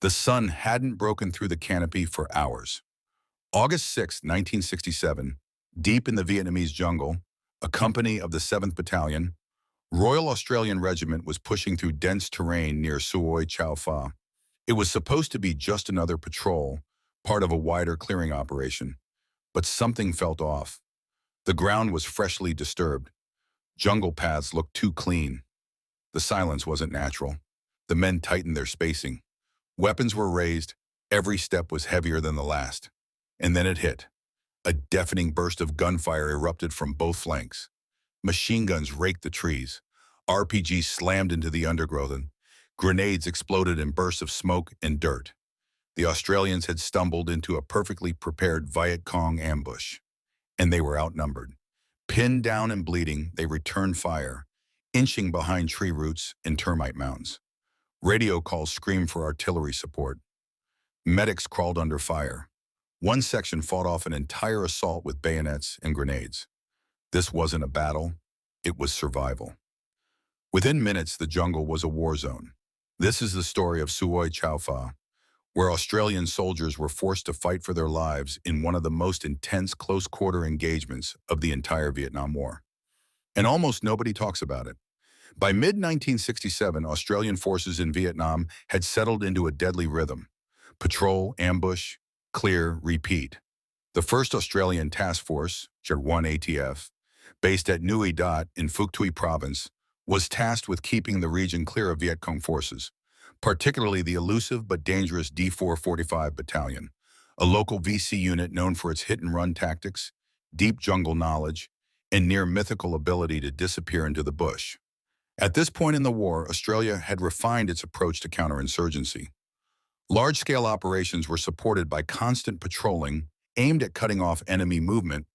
The sun hadn't broken through the canopy for hours. August 6, 1967, deep in the Vietnamese jungle, a company of the 7th Battalion, Royal Australian Regiment was pushing through dense terrain near Suoi Chau Pha. It was supposed to be just another patrol, part of a wider clearing operation. But something felt off. The ground was freshly disturbed. Jungle paths looked too clean. The silence wasn't natural. The men tightened their spacing. Weapons were raised. Every step was heavier than the last. And then it hit. A deafening burst of gunfire erupted from both flanks. Machine guns raked the trees. RPGs slammed into the undergrowth, and grenades exploded in bursts of smoke and dirt. The Australians had stumbled into a perfectly prepared Viet Cong ambush, and they were outnumbered. Pinned down and bleeding, they returned fire, inching behind tree roots and termite mounds. Radio calls screamed for artillery support. Medics crawled under fire. One section fought off an entire assault with bayonets and grenades. This wasn't a battle, it was survival. Within minutes, the jungle was a war zone. This is the story of Suoi Chau Pha, where Australian soldiers were forced to fight for their lives in one of the most intense close-quarter engagements of the entire Vietnam War. And almost nobody talks about it. By mid-1967, Australian forces in Vietnam had settled into a deadly rhythm. Patrol, ambush, clear, repeat. The 1st Australian Task Force, 1 ATF, based at Nui Dat in Phuoc Tuy Province, was tasked with keeping the region clear of Viet Cong forces, particularly the elusive but dangerous D445 Battalion, a local VC unit known for its hit-and-run tactics, deep jungle knowledge, and near-mythical ability to disappear into the bush. At this point in the war, Australia had refined its approach to counterinsurgency. Large-scale operations were supported by constant patrolling aimed at cutting off enemy movement,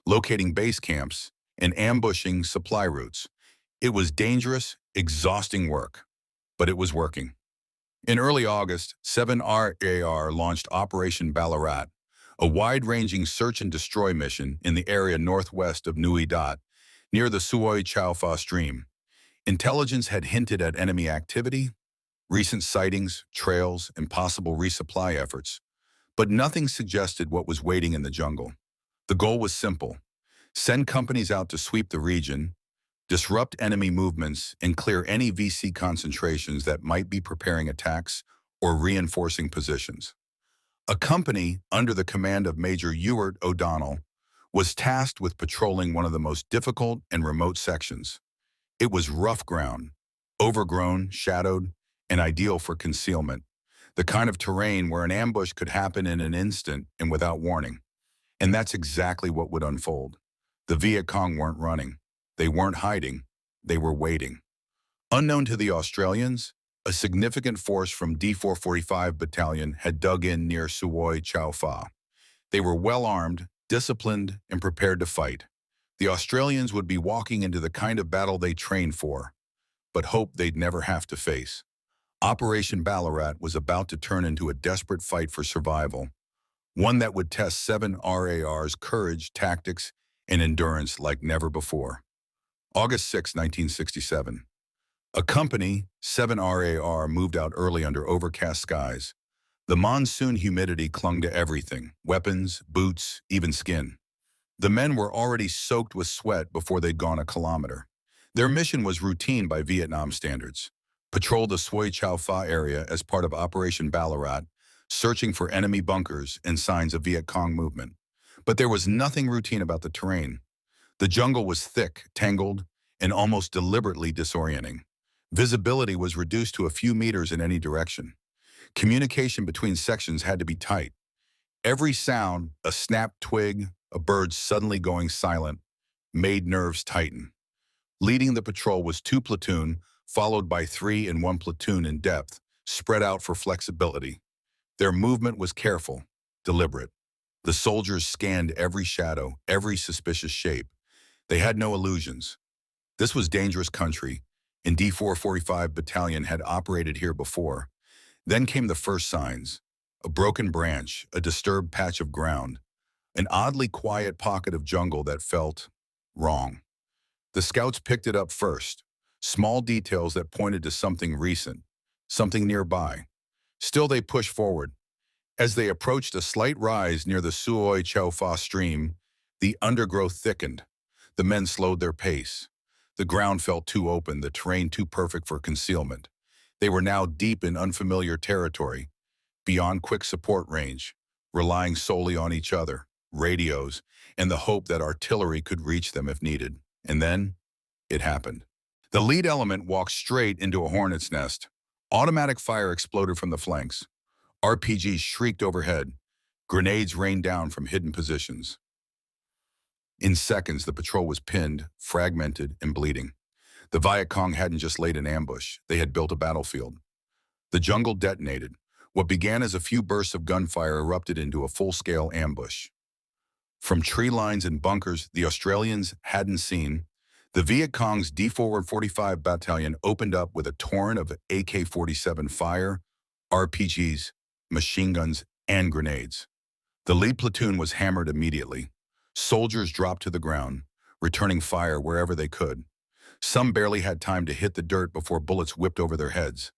locating base camps, and ambushing supply routes. It was dangerous, exhausting work, but it was working. In early August, 7RAR launched Operation Ballarat, a wide-ranging search and destroy mission in the area northwest of Nui Dat, near the Suoi Chau Pha stream. Intelligence had hinted at enemy activity, recent sightings, trails, and possible resupply efforts, but nothing suggested what was waiting in the jungle. The goal was simple: send companies out to sweep the region, disrupt enemy movements, and clear any VC concentrations that might be preparing attacks or reinforcing positions. A company under the command of Major Ewart O'Donnell was tasked with patrolling one of the most difficult and remote sections. It was rough ground, overgrown, shadowed, and ideal for concealment, the kind of terrain where an ambush could happen in an instant and without warning. And that's exactly what would unfold. The Viet Cong weren't running. They weren't hiding. They were waiting. Unknown to the Australians, a significant force from D445 Battalion had dug in near Suoi Chau Pha. They were well-armed, disciplined, and prepared to fight. The Australians would be walking into the kind of battle they trained for, but hoped they'd never have to face. Operation Ballarat was about to turn into a desperate fight for survival, one that would test 7RAR's courage, tactics, and endurance like never before. August 6, 1967. A company, 7RAR, moved out early under overcast skies. The monsoon humidity clung to everything: weapons, boots, even skin. The men were already soaked with sweat before they'd gone a kilometer. Their mission was routine by Vietnam standards: patrol the Suoi Chau Pha area as part of Operation Ballarat, searching for enemy bunkers and signs of Viet Cong movement. But there was nothing routine about the terrain. The jungle was thick, tangled, and almost deliberately disorienting. Visibility was reduced to a few meters in any direction. Communication between sections had to be tight. Every sound, a snapped twig, a bird suddenly going silent, made nerves tighten. Leading the patrol was 2 platoon, followed by 3 and 1 platoon in depth, spread out for flexibility. Their movement was careful, deliberate. The soldiers scanned every shadow, every suspicious shape. They had no illusions. This was dangerous country, and D445 Battalion had operated here before. Then came the first signs: a broken branch, a disturbed patch of ground, an oddly quiet pocket of jungle that felt wrong. The scouts picked it up first: small details that pointed to something recent, something nearby. Still, they pushed forward. As they approached a slight rise near the Suoi Chau Pha stream, the undergrowth thickened. The men slowed their pace. The ground felt too open, the terrain too perfect for concealment. They were now deep in unfamiliar territory, beyond quick support range, relying solely on each other, radios, and the hope that artillery could reach them if needed. And then, it happened. The lead element walked straight into a hornet's nest. Automatic fire exploded from the flanks. RPGs shrieked overhead. Grenades rained down from hidden positions. In seconds, the patrol was pinned, fragmented, and bleeding. The Viet Cong hadn't just laid an ambush. They had built a battlefield. The jungle detonated. What began as a few bursts of gunfire erupted into a full-scale ambush. From tree lines and bunkers the Australians hadn't seen, the Viet Cong's D-45 Battalion opened up with a torrent of AK-47 fire, RPGs, machine guns, and grenades. The lead platoon was hammered immediately. Soldiers dropped to the ground, returning fire wherever they could. Some barely had time to hit the dirt before bullets whipped over their heads.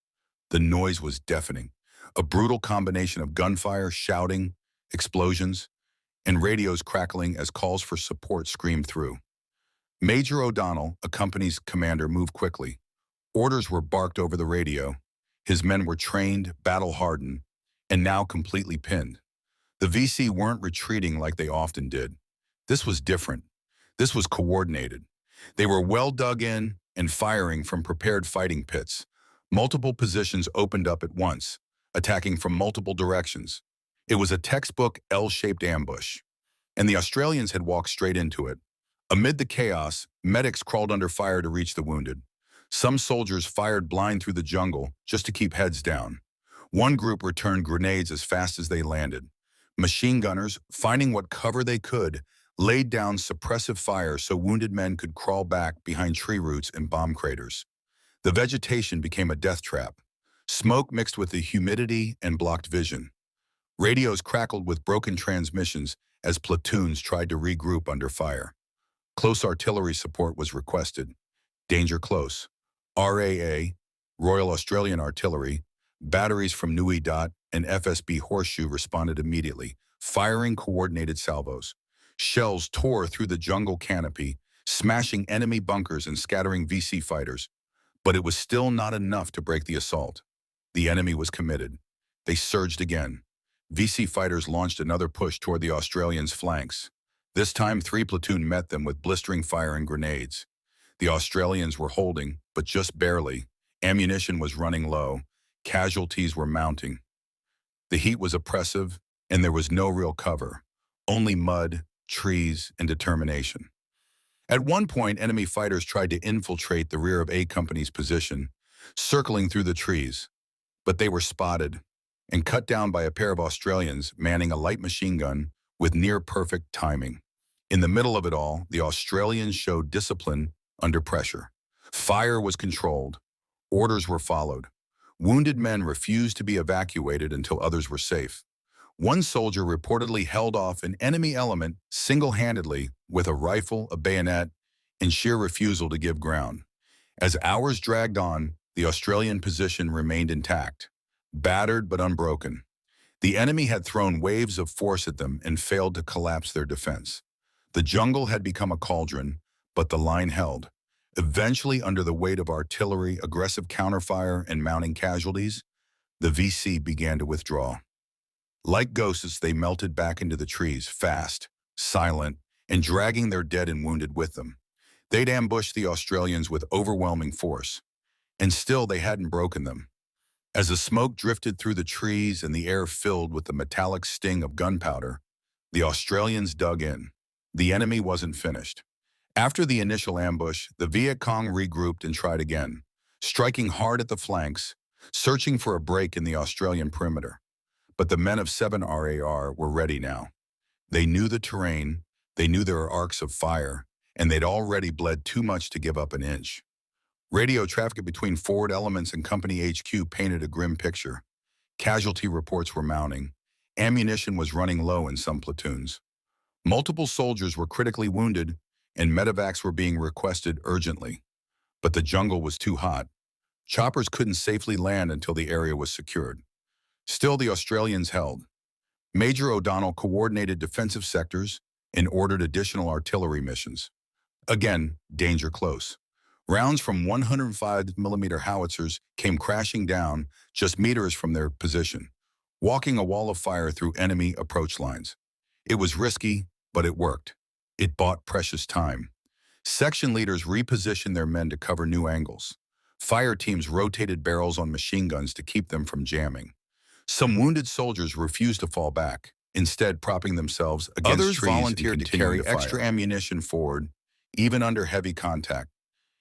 The noise was deafening, a brutal combination of gunfire, shouting, explosions, and radios crackling as calls for support screamed through. Major O'Donnell, a company's commander, moved quickly. Orders were barked over the radio. His men were trained, battle-hardened, and now completely pinned. The VC weren't retreating like they often did. This was different. This was coordinated. They were well dug in and firing from prepared fighting pits. Multiple positions opened up at once, attacking from multiple directions. It was a textbook L-shaped ambush, and the Australians had walked straight into it. Amid the chaos, medics crawled under fire to reach the wounded. Some soldiers fired blind through the jungle just to keep heads down. One group returned grenades as fast as they landed. Machine gunners, finding what cover they could, laid down suppressive fire so wounded men could crawl back behind tree roots and bomb craters. The vegetation became a death trap. Smoke mixed with the humidity and blocked vision. Radios crackled with broken transmissions as platoons tried to regroup under fire. Close artillery support was requested. Danger close. RAA, Royal Australian Artillery, batteries from Nui Dot and FSB Horseshoe responded immediately, firing coordinated salvos. Shells tore through the jungle canopy, smashing enemy bunkers and scattering VC fighters. But it was still not enough to break the assault. The enemy was committed. They surged again. VC fighters launched another push toward the Australians' flanks. This time, 3 platoon met them with blistering fire and grenades. The Australians were holding, but just barely. Ammunition was running low. Casualties were mounting. The heat was oppressive, and there was no real cover. Only mud, trees, and determination. At one point, enemy fighters tried to infiltrate the rear of A Company's position, circling through the trees. But they were spotted and cut down by a pair of Australians manning a light machine gun with near-perfect timing. In the middle of it all, the Australians showed discipline under pressure. Fire was controlled. Orders were followed. Wounded men refused to be evacuated until others were safe. One soldier reportedly held off an enemy element single-handedly with a rifle, a bayonet, and sheer refusal to give ground. As hours dragged on, the Australian position remained intact, battered but unbroken. The enemy had thrown waves of force at them and failed to collapse their defense. The jungle had become a cauldron, but the line held. Eventually, under the weight of artillery, aggressive counterfire, and mounting casualties, the VC began to withdraw. Like ghosts, they melted back into the trees, fast, silent, and dragging their dead and wounded with them. They'd ambushed the Australians with overwhelming force, and still they hadn't broken them. As the smoke drifted through the trees and the air filled with the metallic sting of gunpowder, the Australians dug in. The enemy wasn't finished. After the initial ambush, the Viet Cong regrouped and tried again, striking hard at the flanks, searching for a break in the Australian perimeter. But the men of 7 RAR were ready now. They knew the terrain, they knew there were arcs of fire, and they'd already bled too much to give up an inch. Radio traffic between forward elements and Company HQ painted a grim picture. Casualty reports were mounting. Ammunition was running low in some platoons. Multiple soldiers were critically wounded, and medevacs were being requested urgently. But the jungle was too hot. Choppers couldn't safely land until the area was secured. Still, the Australians held. Major O'Donnell coordinated defensive sectors and ordered additional artillery missions. Again, danger close. Rounds from 105mm howitzers came crashing down just meters from their position, walking a wall of fire through enemy approach lines. It was risky, but it worked. It bought precious time. Section leaders repositioned their men to cover new angles. Fire teams rotated barrels on machine guns to keep them from jamming. Some wounded soldiers refused to fall back, instead propping themselves against Others trees volunteered and to carry continuing extra ammunition forward, even under heavy contact.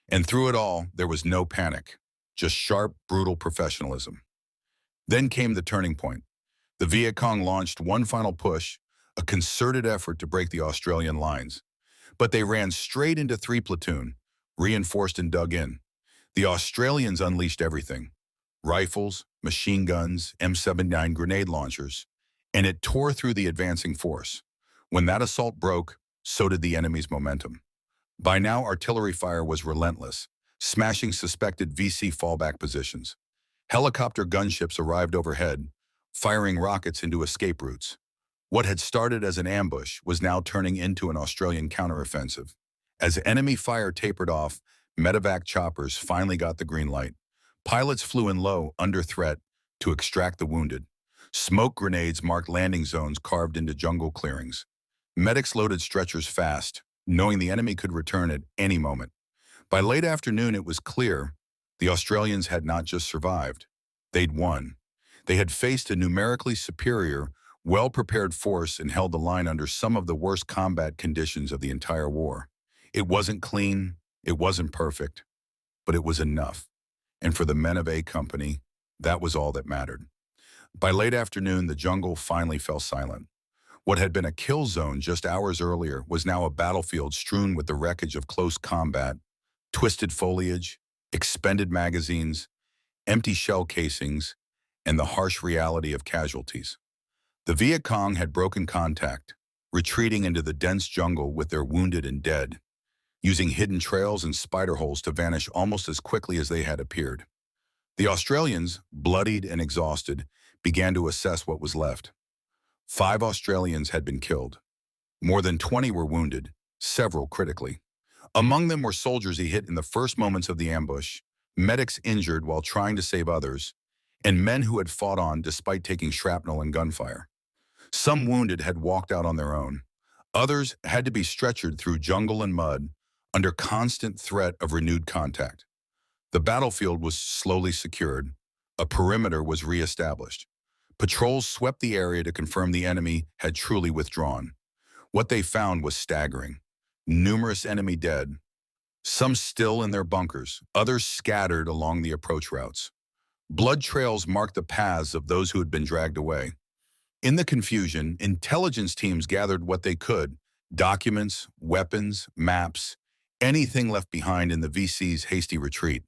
And through it all, there was no panic, just sharp, brutal professionalism. Then came the turning point. The Viet Cong launched one final push, a concerted effort to break the Australian lines. But they ran straight into 3 platoon, reinforced and dug in. The Australians unleashed everything: rifles, machine guns, M79 grenade launchers, and it tore through the advancing force. When that assault broke, so did the enemy's momentum. By now, artillery fire was relentless, smashing suspected VC fallback positions. Helicopter gunships arrived overhead, firing rockets into escape routes. What had started as an ambush was now turning into an Australian counteroffensive. As enemy fire tapered off, medevac choppers finally got the green light. Pilots flew in low, under threat, to extract the wounded. Smoke grenades marked landing zones carved into jungle clearings. Medics loaded stretchers fast, knowing the enemy could return at any moment. By late afternoon, it was clear the Australians had not just survived. They'd won. They had faced a numerically superior, well-prepared force and held the line under some of the worst combat conditions of the entire war. It wasn't clean, it wasn't perfect, but it was enough. And for the men of A Company, that was all that mattered. By late afternoon, the jungle finally fell silent. What had been a kill zone just hours earlier was now a battlefield strewn with the wreckage of close combat, twisted foliage, expended magazines, empty shell casings, and the harsh reality of casualties. The Viet Cong had broken contact, retreating into the dense jungle with their wounded and dead, using hidden trails and spider holes to vanish almost as quickly as they had appeared. The Australians, bloodied and exhausted, began to assess what was left. 5 Australians had been killed. More than 20 were wounded, several critically. Among them were soldiers he hit in the first moments of the ambush, medics injured while trying to save others, and men who had fought on despite taking shrapnel and gunfire. Some wounded had walked out on their own. Others had to be stretchered through jungle and mud under constant threat of renewed contact. The battlefield was slowly secured. A perimeter was reestablished. Patrols swept the area to confirm the enemy had truly withdrawn. What they found was staggering. Numerous enemy dead, some still in their bunkers, others scattered along the approach routes. Blood trails marked the paths of those who had been dragged away. In the confusion, intelligence teams gathered what they could: documents, weapons, maps, anything left behind in the VC's hasty retreat.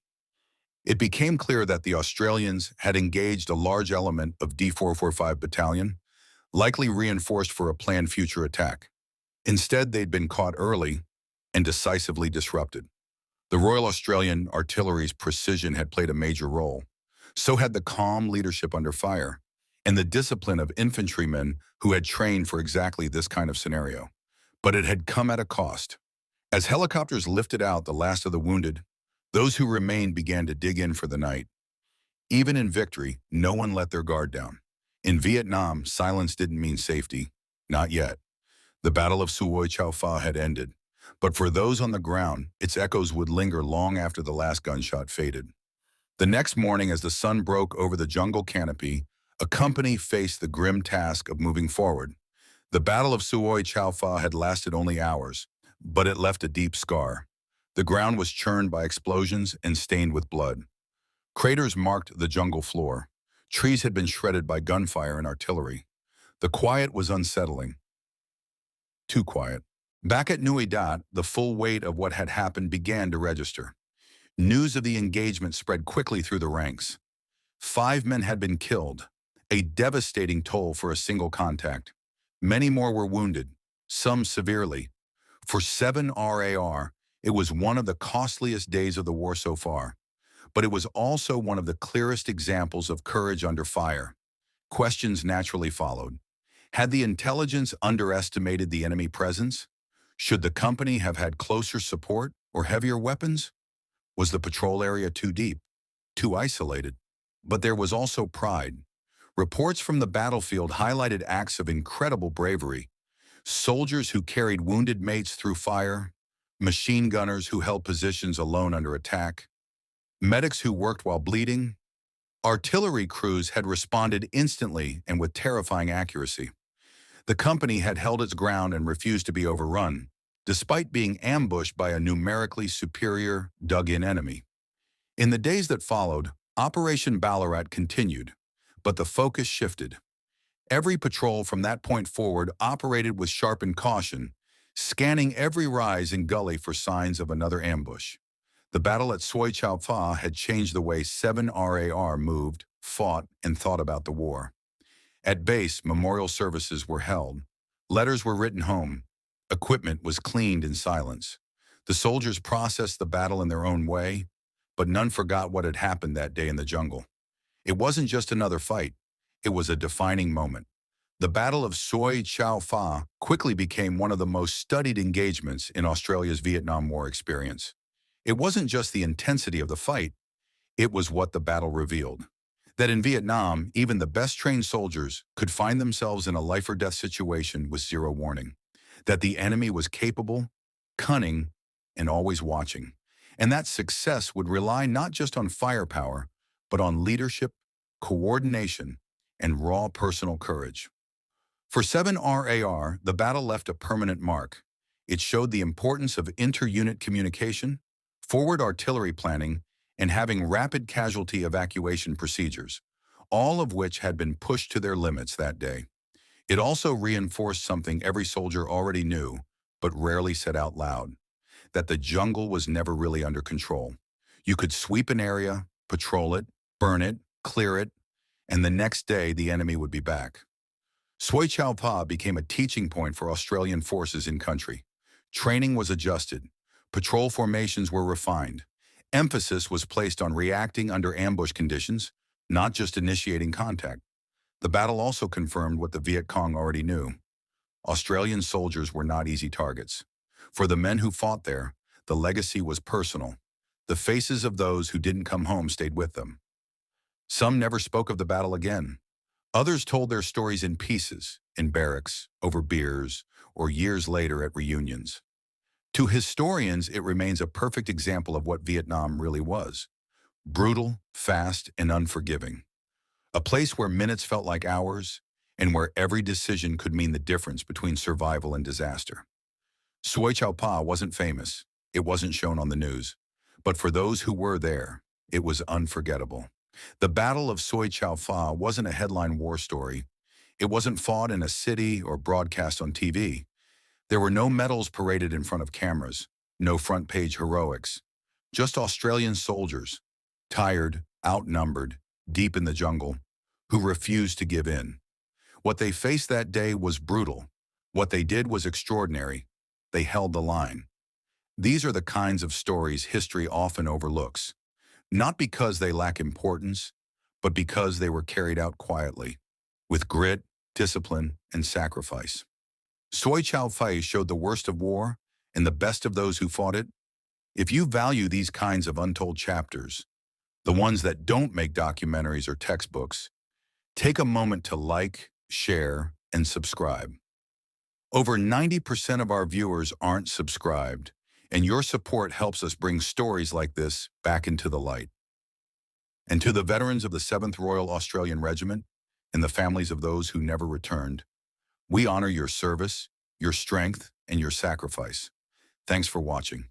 It became clear that the Australians had engaged a large element of D445 Battalion, likely reinforced for a planned future attack. Instead, they'd been caught early and decisively disrupted. The Royal Australian Artillery's precision had played a major role. So had the calm leadership under fire and the discipline of infantrymen who had trained for exactly this kind of scenario. But it had come at a cost. As helicopters lifted out the last of the wounded, those who remained began to dig in for the night. Even in victory, no one let their guard down. In Vietnam, silence didn't mean safety. Not yet. The Battle of Suoi Chau Pha had ended, but for those on the ground, its echoes would linger long after the last gunshot faded. The next morning, as the sun broke over the jungle canopy, a company faced the grim task of moving forward. The Battle of Suoi Chau Pha had lasted only hours, but it left a deep scar. The ground was churned by explosions and stained with blood. Craters marked the jungle floor. Trees had been shredded by gunfire and artillery. The quiet was unsettling. Too quiet. Back at Nui Dat, the full weight of what had happened began to register. News of the engagement spread quickly through the ranks. 5 men had been killed, a devastating toll for a single contact. Many more were wounded, some severely. For 7 RAR, it was one of the costliest days of the war so far, but it was also one of the clearest examples of courage under fire. Questions naturally followed. Had the intelligence underestimated the enemy presence? Should the company have had closer support or heavier weapons? Was the patrol area too deep, too isolated? But there was also pride. Reports from the battlefield highlighted acts of incredible bravery. Soldiers who carried wounded mates through fire, machine gunners who held positions alone under attack, medics who worked while bleeding. Artillery crews had responded instantly and with terrifying accuracy. The company had held its ground and refused to be overrun, despite being ambushed by a numerically superior, dug-in enemy. In the days that followed, Operation Ballarat continued, but the focus shifted. Every patrol from that point forward operated with sharpened caution, scanning every rise and gully for signs of another ambush. The battle at Suoi Chau Pha had changed the way 7 RAR moved, fought, and thought about the war. At base, memorial services were held. Letters were written home. Equipment was cleaned in silence. The soldiers processed the battle in their own way, but none forgot what had happened that day in the jungle. It wasn't just another fight. It was a defining moment. The Battle of Suoi Chau Pha quickly became one of the most studied engagements in Australia's Vietnam War experience. It wasn't just the intensity of the fight, it was what the battle revealed. That in Vietnam, even the best-trained soldiers could find themselves in a life-or-death situation with zero warning. That the enemy was capable, cunning, and always watching. And that success would rely not just on firepower, but on leadership, coordination, and raw personal courage. For 7 RAR, the battle left a permanent mark. It showed the importance of inter-unit communication, forward artillery planning, and having rapid casualty evacuation procedures, all of which had been pushed to their limits that day. It also reinforced something every soldier already knew, but rarely said out loud, that the jungle was never really under control. You could sweep an area, patrol it, burn it, clear it, and the next day the enemy would be back. Suoi Chau Pha became a teaching point for Australian forces in country. Training was adjusted. Patrol formations were refined. Emphasis was placed on reacting under ambush conditions, not just initiating contact. The battle also confirmed what the Viet Cong already knew. Australian soldiers were not easy targets. For the men who fought there, the legacy was personal. The faces of those who didn't come home stayed with them. Some never spoke of the battle again. Others told their stories in pieces, in barracks, over beers, or years later at reunions. To historians, it remains a perfect example of what Vietnam really was. Brutal, fast, and unforgiving. A place where minutes felt like hours, and where every decision could mean the difference between survival and disaster. Suoi Chau Pha wasn't famous. It wasn't shown on the news. But for those who were there, it was unforgettable. The Battle of Suoi Chau Pha wasn't a headline war story. It wasn't fought in a city or broadcast on TV. There were no medals paraded in front of cameras, no front-page heroics. Just Australian soldiers, tired, outnumbered, deep in the jungle, who refused to give in. What they faced that day was brutal. What they did was extraordinary. They held the line. These are the kinds of stories history often overlooks, not because they lack importance, but because they were carried out quietly, with grit, discipline, and sacrifice. Suoi Chau Pha showed the worst of war and the best of those who fought it. If you value these kinds of untold chapters, the ones that don't make documentaries or textbooks, take a moment to like, share, and subscribe. Over 90% of our viewers aren't subscribed, and your support helps us bring stories like this back into the light. And to the veterans of the 7th Royal Australian Regiment and the families of those who never returned, we honor your service, your strength, and your sacrifice. Thanks for watching.